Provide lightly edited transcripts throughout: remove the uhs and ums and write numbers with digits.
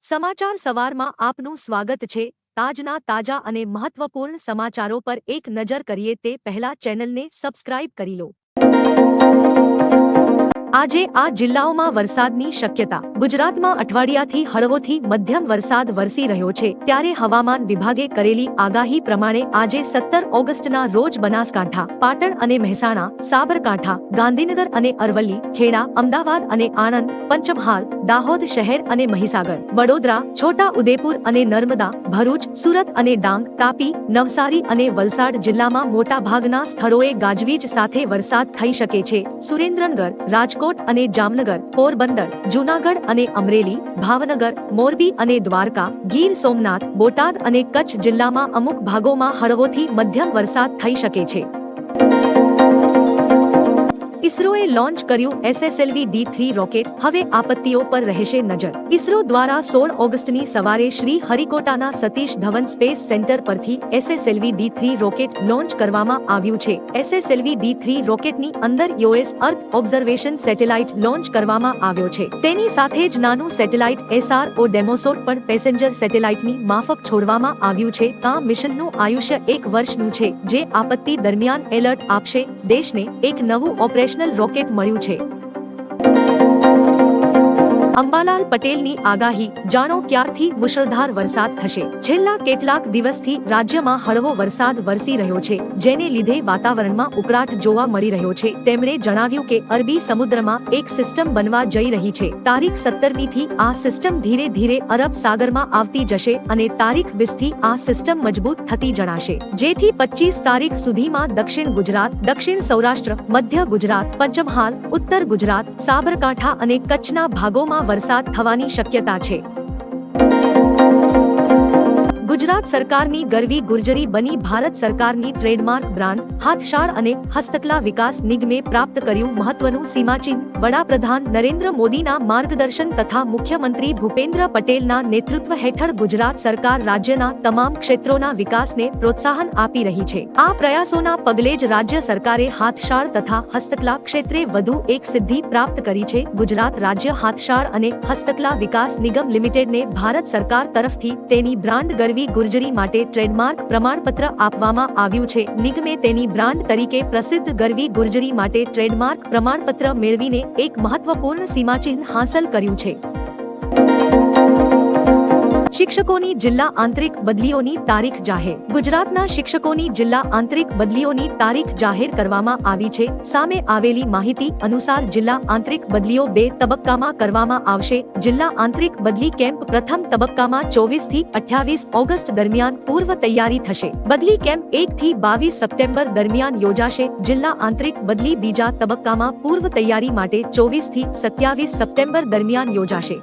સમાચાર સવારમાં આપનું સ્વાગત છે। તાજના તાજા અને મહત્વપૂર્ણ સમાચારો પર એક નજર કરીએ તે પહેલા ચેનલને સબસ્ક્રાઇબ કરી લો। આજે આ જિલ્લાઓમાં વરસાદની શક્યતા। ગુજરાતમાં અઠવાડિયાથી હળવોથી મધ્યમ વરસાદ વરસી રહ્યો છે, ત્યારે હવામાન વિભાગે કરેલી આગાહી પ્રમાણે આજે 17 ઓગસ્ટના રોજ બનાસકાંઠા, પાટણ અને મહેસાણા, સાબરકાંઠા, ગાંધીનગર અને અરવલ્લી, ખેડા, અમદાવાદ અને આણંદ, પંચમહાલ, દાહોદ શહેર અને મહીસાગર, વડોદરા, છોટા ઉદેપુર અને નર્મદા, ભરૂચ, સુરત અને ડાંગ, તાપી, નવસારી અને વલસાડ જિલ્લામાં મોટાભાગના સ્થળોએ ગાજવીજ સાથે વરસાદ થઈ શકે છે। સુરેન્દ્રનગર, રાજકોટ અને જામનગર, પોરબંદર, જૂનાગઢ અને અમરેલી, ભાવનગર, મોરબી અને દ્વારકા, ગીર સોમનાથ, બોટાદ અને કચ્છ જિલ્લામાં અમુક ભાગોમાં હળવોથી મધ્યમ વરસાદ થઈ શકે છે। ઇસરોએ લોન્ચ કર્યું SSLV D3 રોકેટ, હવે આપત્તિઓ પર રહેશે નજર। ઇસરો દ્વારા 16 ઓગસ્ટની સવારે શ્રી હરિકોટાના સતીશ ધવન સ્પેસ સેન્ટર પરથી SSLV D3 રોકેટ લોન્ચ કરવામાં આવ્યું છે। SSLV D3 રોકેટની અંદર US અર્થ ઓબ્ઝર્વેશન સેટેલાઇટ લોન્ચ કરવામાં આવ્યો છે। તેની સાથે જ નાનું સેટેલાઇટ SRO ડેમોસોટ પણ પેસેન્જર સેટેલાઇટની માફક છોડવામાં આવ્યું છે। આ મિશનનું આયુષ્ય 1 વર્ષનું છે, જે આપત્તિ દરમિયાન એલર્ટ આપશે। દેશને એક નવું ઓપરેશન રોકેટ મળ્યું છે। અંબાલાલ પટેલની આગાહી, જાણો ક્યારથી મુશળધાર વરસાદ થશે। છેલ્લા કેટલાક દિવસથી રાજ્યમાં હળવો વરસાદ વરસી રહ્યો છે, જેને લીધે વાતાવરણમાં ઉકળાટ જોવા મળી રહ્યો છે। તેમણે જણાવ્યું કે અરબી સમુદ્રમાં એક સિસ્ટમ બનવા જઈ રહી છે। તારીખ 17મી થી આ સિસ્ટમ ધીરે ધીરે અરબ સાગરમાં આવતી જશે અને તારીખ 20 થી આ સિસ્ટમ મજબૂત થતી જણાશે, જેથી 25 તારીખ સુધીમાં દક્ષિણ ગુજરાત, દક્ષિણ સૌરાષ્ટ્ર, મધ્ય ગુજરાત, પંચમહાલ, ઉત્તર ગુજરાત, સાબરકાંઠા અને કચ્છના ભાગોમાં વરસાદ થવાની શક્યતા છે। ગુજરાત સરકારની ગરવી ગુર્જરી બની ભારત સરકારની ટ્રેડમાર્ક બ્રાન્ડ। હાથશાળ અને હસ્તકલા વિકાસ નિગમે પ્રાપ્ત કર્યું મહત્વનું સીમાચિહ્ન। વડાપ્રધાન નરેન્દ્ર મોદીના માર્ગદર્શન તથા મુખ્યમંત્રી ભૂપેન્દ્ર પટેલના નેતૃત્વ હેઠળ ગુજરાત સરકાર રાજ્યના તમામ ક્ષેત્રોના વિકાસને પ્રોત્સાહન આપી રહી છે। આ પ્રયાસોના પગલે જ રાજ્ય સરકારે હાથશાળ તથા હસ્તકલા ક્ષેત્રે વધુ એક સિદ્ધિ પ્રાપ્ત કરી છે। ગુજરાત રાજ્ય હાથશાળ અને હસ્તકલા વિકાસ નિગમ લિમિટેડને ભારત સરકાર તરફથી તેની બ્રાન્ડ ગરવી ગુર્જરી માટે ટ્રેડમાર્ક પ્રમાણપત્ર આપવામાં આવ્યું છે। નિગમે તેની બ્રાન્ડ તરીકે પ્રસિદ્ધ ગરવી ગુર્જરી માટે ટ્રેડમાર્ક પ્રમાણપત્ર મેળવીને એક મહત્વપૂર્ણ સીમાચિહ્ન હાંસલ કર્યું છે। શિક્ષકોની જિલ્લા આંતરિક બદલીઓની તારીખ જાહેર। ગુજરાતના શિક્ષકોની જિલ્લા આંતરિક બદલીઓની તારીખ જાહેર કરવામાં આવી છે। સામે આવેલી માહિતી અનુસાર જિલ્લા આંતરિક બદલીઓ 2 તબક્કામાં કરવામાં આવશે। જિલ્લા આંતરિક બદલી કેમ્પ પ્રથમ તબક્કામાં 24 થી 28 ઓગસ્ટ દરમિયાન પૂર્વ તૈયારી થશે। બદલી કેમ્પ 1 થી 22 સપ્ટેમ્બર દરમિયાન યોજાશે। જિલ્લા આંતરિક બદલી બીજા તબક્કામાં પૂર્વ તૈયારી માટે 24 થી 27 સપ્ટેમ્બર દરમિયાન યોજાશે।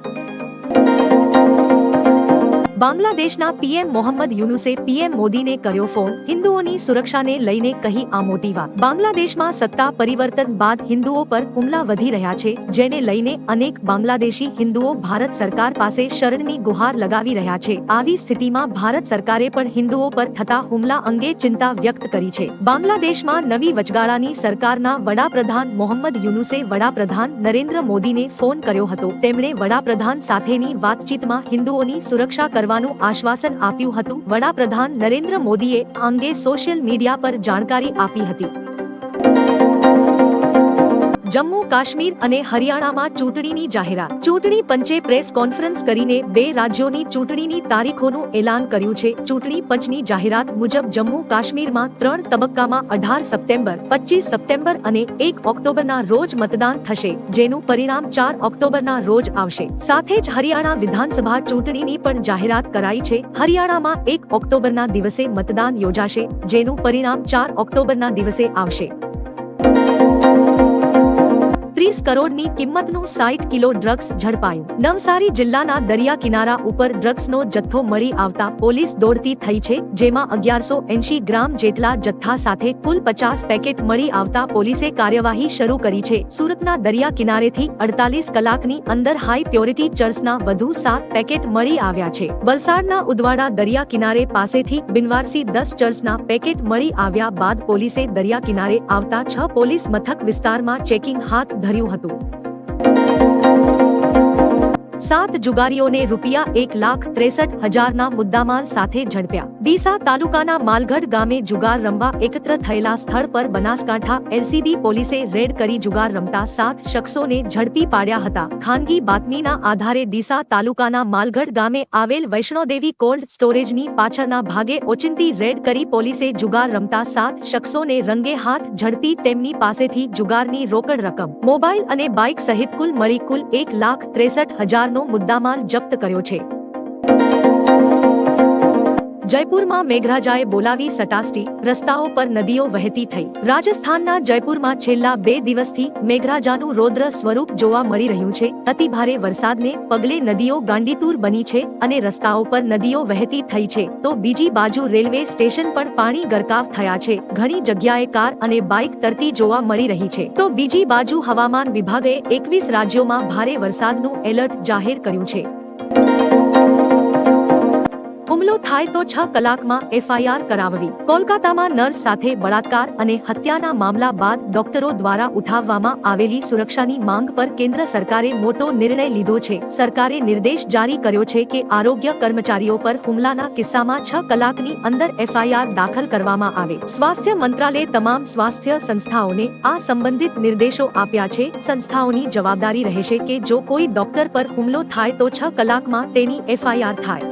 બાંગ્લાદેશના પીએમ મોહમ્મદ યુનુસે પીએમ મોદીને કર્યો ફોન। હિન્દુઓની સુરક્ષાને લઈને કહી આ મોટી વાત। બાંગ્લાદેશમાં સત્તા પરિવર્તન બાદ હિન્દુઓ પર હુમલા વધી રહ્યા છે, જેને લઈને અનેક બાંગ્લાદેશી હિન્દુઓ ભારત સરકાર પાસે શરણની ગુહાર લગાવી રહ્યા છે। આવી સ્થિતિમાં ભારત સરકારે પણ હિન્દુઓ પર થતા હુમલા અંગે ચિંતા વ્યક્ત કરી છે। બાંગ્લાદેશમાં નવી વચગાળાની સરકારના વડાપ્રધાન મોહમ્મદ યુનુસે વડાપ્રધાન નરેન્દ્ર મોદીને ફોન કર્યો હતો। તેમણે વડાપ્રધાન સાથેની વાતચીતમાં હિન્દુઓની સુરક્ષા કરવા આશ્વાસન આપ્યું હતું। વડાપ્રધાન નરેન્દ્ર મોદીએ આ અંગે સોશિયલ મીડિયા પર જાણકારી આપી હતી। જમ્મુ કાશ્મીર અને હરિયાણામાં ચૂંટણીની જાહેરાત। ચૂંટણી પંચે પ્રેસ કોન્ફરન્સ કરીને 2 રાજ્યોની ચૂંટણીની તારીખોનું એલાન કર્યું છે। ચૂંટણી પંચની જાહેરાત મુજબ જમ્મુ કાશ્મીરમાં 3 તબક્કામાં 18 સપ્ટેમ્બર, 25 સપ્ટેમ્બર અને 1 ઓક્ટોબરના રોજ મતદાન થશે, જેનું પરિણામ 4 ઓક્ટોબરના રોજ આવશે। સાથે જ હરિયાણા વિધાનસભા ચૂંટણીની પણ જાહેરાત કરાઈ છે। હરિયાણામાં 1 ઓક્ટોબરના દિવસે મતદાન યોજાશે, જેનું પરિણામ 4 ઓક્ટોબરના દિવસે આવશે। 30 કરોડની કિંમતનું 60 કિલો ડ્રગ્સ ઝડપાયું। નવસારી જિલ્લાના દરિયા કિનારા ઉપર ડ્રગ્સનો જથ્થો મળી આવતા પોલીસ દોડતી થઈ છે, જેમાં 1180 ગ્રામ જેટલા જથ્થા સાથે કુલ 50 પેકેટ મળી આવતા પોલીસે કાર્યવાહી શરૂ કરી છે। સુરતના દરિયા કિનારેથી 48 કલાકની અંદર હાઈ પ્યોરિટી ચર્સના વધુ 7 પેકેટ મળી આવ્યા છે। વલસાડના ઉદવાડા દરિયા કિનારે પાસેથી બિનવારસી 10 ચર્સના પેકેટ મળી આવ્યા બાદ પોલીસે દરિયા કિનારે આવતા 6 પોલીસ મથક વિસ્તારમાં ચેકિંગ હાથ ધર્યું હતું। 7 જુગારીઓને ₹1,63,000 મુદ્દામાલ સાથે ઝડપ્યા. ડીસા તાલુકાના માલગઢ ગામે જુગાર રમવા એકત્ર થયેલા સ્થળ પર બનાસકાંઠા એલસીબી પોલીસે રેડ કરી જુગાર રમતા 7 શખ્સોને ઝડપી પાડ્યા હતા. ખાનગી બાતમીના આધારે ડીસા તાલુકાના માલગઢ ગામે આવેલ વૈષ્ણોદેવી કોલ્ડ સ્ટોરેજની પાછળના ભાગે ઓચિંતી રેડ કરી પોલીસે જુગાર રમતા 7 શખ્સોને રંગે હાથ ઝડપી તેમની પાસેથી જુગારની રોકડ રકમ, મોબાઈલ અને બાઇક સહિત કુલ મળી કુલ ₹1,63,000નો મુદ્દામાલ જપ્ત કર્યો છે. જયપુરમાં મેઘરાજાએ બોલાવી સટાસટી, રસ્તાઓ પર નદીઓ વહેતી થઈ. રાજસ્થાનના જયપુરમાં છેલ્લા 2 દિવસથી મેઘરાજાનું રૌદ્ર સ્વરૂપ જોવા મળી રહ્યું છે. અતિભારે વરસાદને પગલે નદીઓ ગાંડીતુર બની છે અને રસ્તાઓ પર નદીઓ વહેતી થઈ છે. તો બીજી બાજુ રેલવે સ્ટેશન પર પાણી ગરકાવ થયા છે. ઘણી જગ્યાએ કાર અને બાઇક તરતી જોવા મળી રહી છે. તો બીજી બાજુ હવામાન વિભાગે 21 રાજ્યોમાં ભારે વરસાદનું એલર્ટ જાહેર કર્યું છે. હુમલો થાય તો 6 કલાકમાં એફઆઈઆર કરાવવી. કોલકાતામાં નર્સ સાથે બળાત્કાર અને હત્યાના મામલા બાદ ડોક્ટરો દ્વારા ઉઠાવવામાં આવેલી સુરક્ષાની માંગ પર કેન્દ્ર સરકારે મોટો નિર્ણય લીધો છે. સરકારે નિર્દેશ જારી કર્યો છે કે આરોગ્ય કર્મચારીઓ પર હુમલાના કિસ્સામાં 6 કલાકની અંદર એફઆઈઆર દાખલ કરવામાં આવે. સ્વાસ્થ્ય મંત્રાલયે તમામ સ્વાસ્થ્ય સંસ્થાઓને આ સંબંધિત નિર્દેશો આપ્યા છે. સંસ્થાઓની જવાબદારી રહેશે કે જો કોઈ ડોક્ટર પર હુમલો થાય તો 6 કલાકમાં તેની એફઆઈઆર થાય.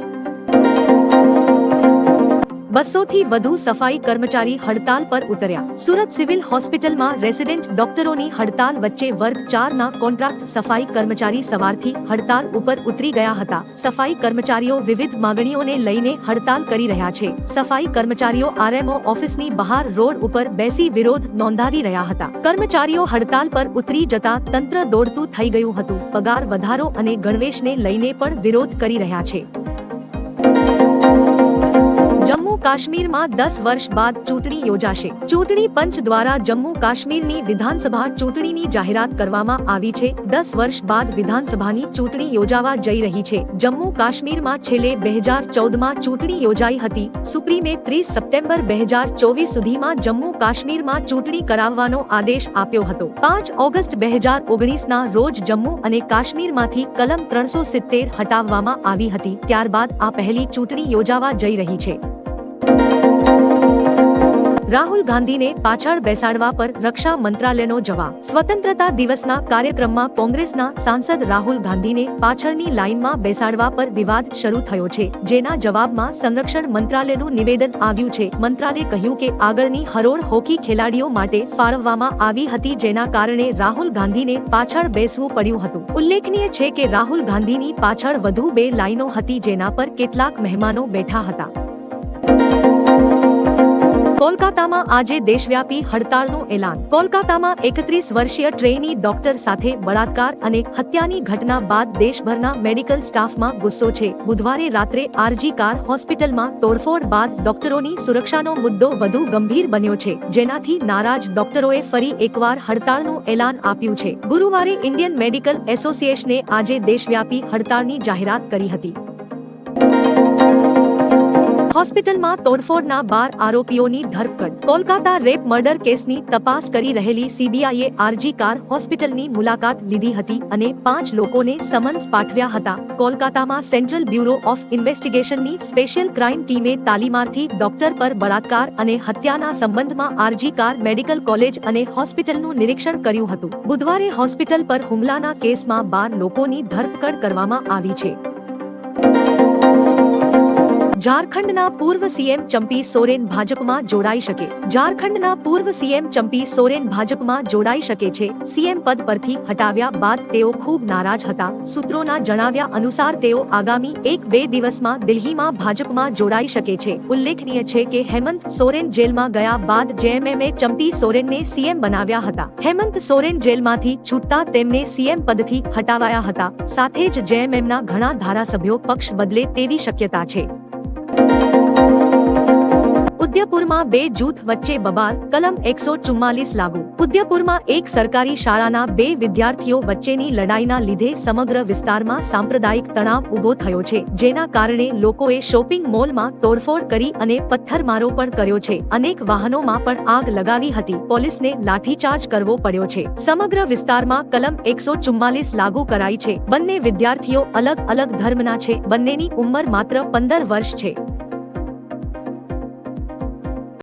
200 થી વધુ સફાઈ કર્મચારી હડતાલ પર ઉતર્યા. સુરત સિવિલ હોસ્પિટલમાં રેસિડેન્ટ ડોક્ટરોની હડતાલ વચ્ચે વર્ગ 4ના કોન્ટ્રાક્ટ સફાઈ કર્મચારી સવારથી હડતાલ ઉપર ઉતરી ગયા હતા. સફાઈ કર્મચારીઓ વિવિધ માંગણીઓને લઈને હડતાલ કરી રહ્યા છે. સફાઈ કર્મચારીઓ આરએમઓ ઓફિસની બહાર રોડ ઉપર બેસી વિરોધ નોંધાવી રહ્યા હતા. કર્મચારીઓ હડતાલ પર ઉતરી જતા તંત્ર દોડતું થઈ ગયું હતું. પગાર વધારો અને ગણવેશને લઈને પણ વિરોધ કરી રહ્યા છે. જમ્મુ કાશ્મીરમાં 10 વર્ષ બાદ ચૂંટણી યોજાશે. ચૂંટણી પંચ દ્વારા જમ્મુ કાશ્મીરની વિધાનસભા ચૂંટણીની જાહેરાત કરવામાં આવી છે. 10 વર્ષ બાદ વિધાનસભાની ચૂંટણી યોજાવા જઈ રહી છે. જમ્મુ કાશ્મીરમાં છેલ્લે 2014માં ચૂંટણી યોજાઈ હતી. સુપ્રીમે 30 સપ્ટેમ્બર 2024 સુધીમાં જમ્મુ કાશ્મીરમાં ચૂંટણી કરાવવાનો આદેશ આપ્યો હતો. 5 ઓગસ્ટ 2019ના રોજ જમ્મુ અને કાશ્મીરમાંથી કલમ 370 હટાવવામાં આવી હતી. ત્યારબાદ આ પહેલી ચૂંટણી યોજાવા જઈ રહી છે. રાહુલ ગાંધીને પાછળ બેસાડવા પર રક્ષા મંત્રાલયનો જવાબ. સ્વતંત્રતા દિવસના કાર્યક્રમમાં કોંગ્રેસના સાંસદ રાહુલ ગાંધીને પાછળની લાઇનમાં બેસાડવા પર વિવાદ શરૂ થયો છે, જેના જવાબમાં સંરક્ષણ મંત્રાલયનું નિવેદન આવ્યું છે. મંત્રાલયે કહ્યું કે આગળની હરોળ હોકી ખેલાડીઓ માટે ફાળવવામાં આવી હતી, જેના કારણે રાહુલ ગાંધીને પાછળ બેસવું પડ્યું હતું. ઉલ્લેખનીય છે કે રાહુલ ગાંધીની પાછળ વધુ 2 લાઇનો હતી, જેના પર કેટલાક મહેમાનો બેઠા હતા. કોલકાતામાં આજે દેશવ્યાપી હડતાળનું એલાન. કોલકાતામાં 31 વર્ષીય ટ્રેની ડોક્ટર સાથે બળાત્કાર અને હત્યાની ઘટના બાદ દેશભરના મેડિકલ સ્ટાફમાં ગુસ્સો છે. બુધવારે રાત્રે આરજી કાર હોસ્પિટલમાં તોડફોડ બાદ ડોક્ટરોની સુરક્ષાનો મુદ્દો વધુ ગંભીર બન્યો છે, જેનાથી નારાજ ડોક્ટરોએ ફરી એકવાર હડતાળનું એલાન આપ્યું છે. ગુરુવારે ઇન્ડિયન મેડિકલ એસોસિએશને આજે દેશવ્યાપી હડતાળની જાહેરાત કરી હતી. હોસ્પિટલમાં તોડફોડના 12 આરોપીઓની ધરપકડ. કોલકાતા રેપ મર્ડર કેસની તપાસ કરી રહેલી સીબીઆઈએ આરજી કાર હોસ્પિટલની મુલાકાત લીધી હતી અને 5 લોકોને સમન્સ પાઠવ્યા હતા. કોલકાતામાં સેન્ટ્રલ બ્યુરો ઓફ ઇન્વેસ્ટિગેશનની સ્પેશિયલ ક્રાઇમ ટીમે તાલીમાર્થી ડોક્ટર પર બળાત્કાર અને હત્યાના સંબંધમાં આરજી કાર મેડિકલ કોલેજ અને હોસ્પિટલનું નિરીક્ષણ કર્યું હતું. બુધવારે હોસ્પિટલ પર હુમલાના કેસમાં 12 લોકોની ધરપકડ કરવામાં આવી છે. ઝારખંડના પૂર્વ સીએમ ચંપી સોરેન ભાજપમાં જોડાઈ શકે. ઝારખંડના પૂર્વ સીએમ ચંપી સોરેન ભાજપમાં જોડાઈ શકે છે. સીએમ પદ પરથી હટાવ્યા બાદ તેઓ ખૂબ નારાજ હતા. સૂત્રોના જણાવ્યા અનુસાર તેઓ આગામી 1-2 દિવસમાં દિલ્હીમાં ભાજપમાં જોડાઈ શકે છે. ઉલ્લેખનીય છે કે હેમંત સોરેન જેલમાં ગયા બાદ જેએમએમએ ચંપી સોરેનને સીએમ બનાવ્યા હતા. હેમંત સોરેન જેલમાંથી છૂટતા તેમને સીએમ પદથી હટાવાયા હતા. સાથે જ જેએમએમના ઘણા ધારાસભ્યો પક્ષ બદલે તેવી શક્યતા છે. ઉદયપુરમાં બે જૂથ વચ્ચે બબાલ, કલમ 144 લાગુ. ઉદયપુરમાં એક સરકારી શાળાના બે વિદ્યાર્થીઓ વચ્ચેની લડાઈના લીધે સમગ્ર વિસ્તારમાં સાંપ્રદાયિક તણાવ ઊભો થયો છે, જેના કારણે લોકોએ શોપિંગ મોલમાં તોડફોડ કરી અને પથ્થરમારો પણ કર્યો છે. અનેક વાહનોમાં પણ આગ લગાવી હતી. પોલીસને લાઠીચાર્જ કરવો પડ્યો છે. સમગ્ર વિસ્તારમાં કલમ 144 લાગુ કરાઈ છે. બંને વિદ્યાર્થીઓ અલગ અલગ ધર્મના છે. બંનેની ઉંમર માત્ર 15 વર્ષ છે.